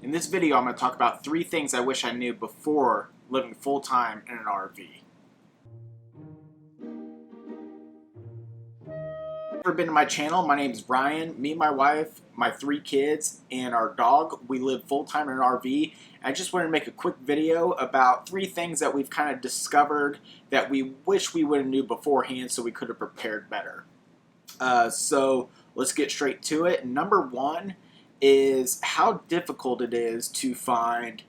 In this video, I'm going to talk about 3 things I wish I knew before living full-time in an RV. If you've ever been to my channel, my name is Brian. Me, my wife, my 3 kids, and our dog, we live full-time in an RV. I just wanted to make a quick video about 3 things that we've kind of discovered that we wish we would have knew beforehand so we could have prepared better. So let's get straight to it. Number 1 is how difficult it is to find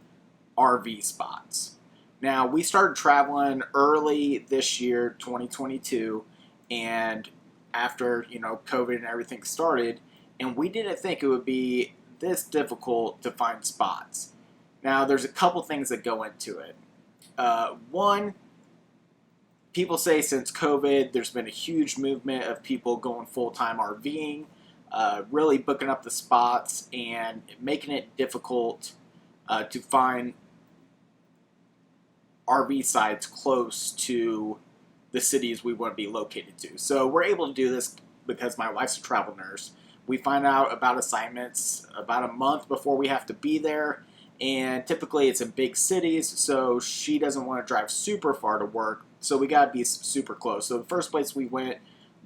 RV spots. Now, we started traveling early this year, 2022, and after, COVID and everything started, and we didn't think it would be this difficult to find spots. Now, there's a couple things that go into it. One, people say since COVID, there's been a huge movement of people going full-time RVing, really booking up the spots and making it difficult to find RV sites close to the cities we want to be located to. So we're able to do this because my wife's a travel nurse. We find out about assignments about a month before we have to be there, and typically it's in big cities, so she doesn't want to drive super far to work, so we got to be super close. So the first place we went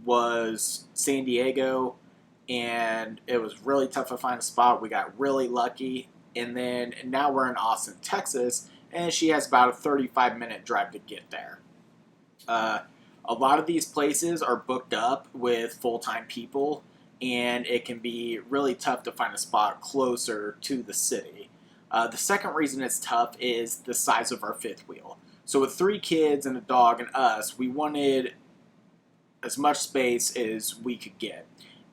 was San Diego, and it was really tough to find a spot. We got really lucky, and then now we're in Austin, Texas, and she has about a 35-minute drive to get there. A lot of these places are booked up with full-time people, and it can be really tough to find a spot closer to the city. The second reason it's tough is the size of our fifth wheel. So with 3 kids and a dog and us, we wanted as much space as we could get.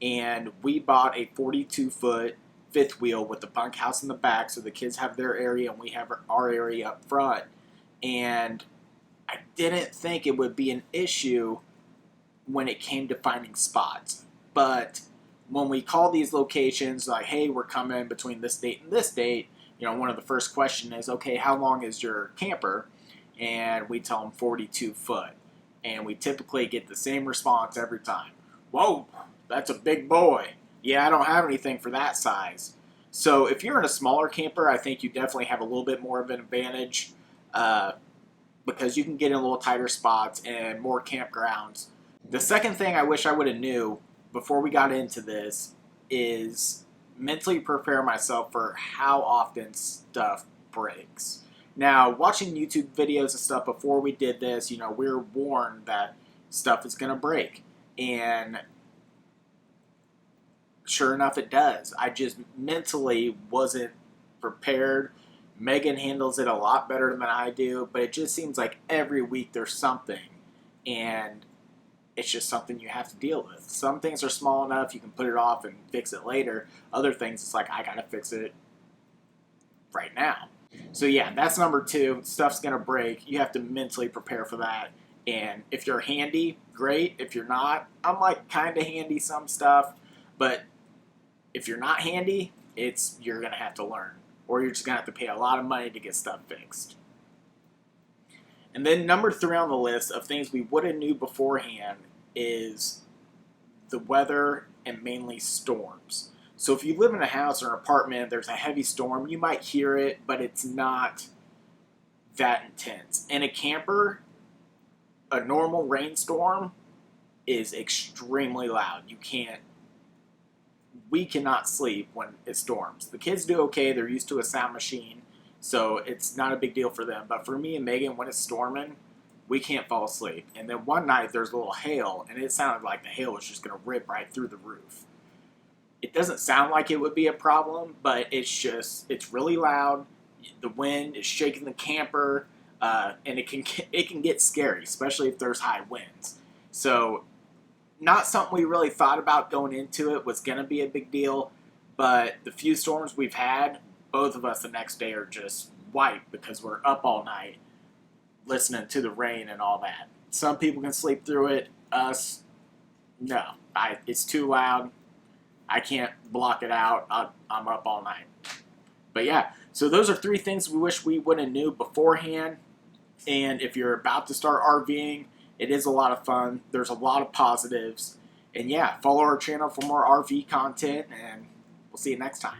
And we bought a 42-foot fifth wheel with the bunkhouse in the back, so the kids have their area and we have our area up front. And I didn't think it would be an issue when it came to finding spots. But when we call these locations, like, hey, we're coming between this date and this date, one of the first questions is, okay, how long is your camper? And we tell them 42 foot. And we typically get the same response every time. Whoa, that's a big boy. Yeah, I don't have anything for that size. So if you're in a smaller camper, I think you definitely have a little bit more of an advantage because you can get in a little tighter spots and more campgrounds. The second thing I wish I would have knew before we got into this is mentally prepare myself for how often stuff breaks. Now, watching YouTube videos and stuff before we did this, we were warned that stuff is going to break. And sure enough, it does. I just mentally wasn't prepared. Megan handles it a lot better than I do, but it just seems like every week there's something, and it's just something you have to deal with. Some things are small enough you can put it off and fix it later. Other things, it's like, I gotta fix it right now. So yeah, that's number 2. Stuff's gonna break. You have to mentally prepare for that. And if you're handy, great. If you're not, I'm like kind of handy some stuff, but if you're not handy, you're gonna have to learn, or you're just gonna have to pay a lot of money to get stuff fixed. And then number 3 on the list of things we would have knew beforehand is the weather and mainly storms. So if you live in a house or an apartment, there's a heavy storm, you might hear it, but it's not that intense. In a camper, a normal rainstorm is extremely loud. We cannot sleep when it storms. The kids do okay, they're used to a sound machine, so it's not a big deal for them. But for me and Megan, when it's storming, we can't fall asleep. And then one night there's a little hail, and it sounded like the hail was just going to rip right through the roof. It doesn't sound like it would be a problem, but it's really loud. The wind is shaking the camper, and it can get scary, especially if there's high winds. So not something we really thought about going into it was going to be a big deal, but the few storms we've had, both of us the next day are just wiped because we're up all night listening to the rain and all that. Some people can sleep through it. Us, no. It's too loud. I can't block it out. I'm up all night. But yeah, so those are 3 things we wish we would have knew beforehand. And if you're about to start RVing, it is a lot of fun. There's a lot of positives. And yeah, follow our channel for more RV content, and we'll see you next time.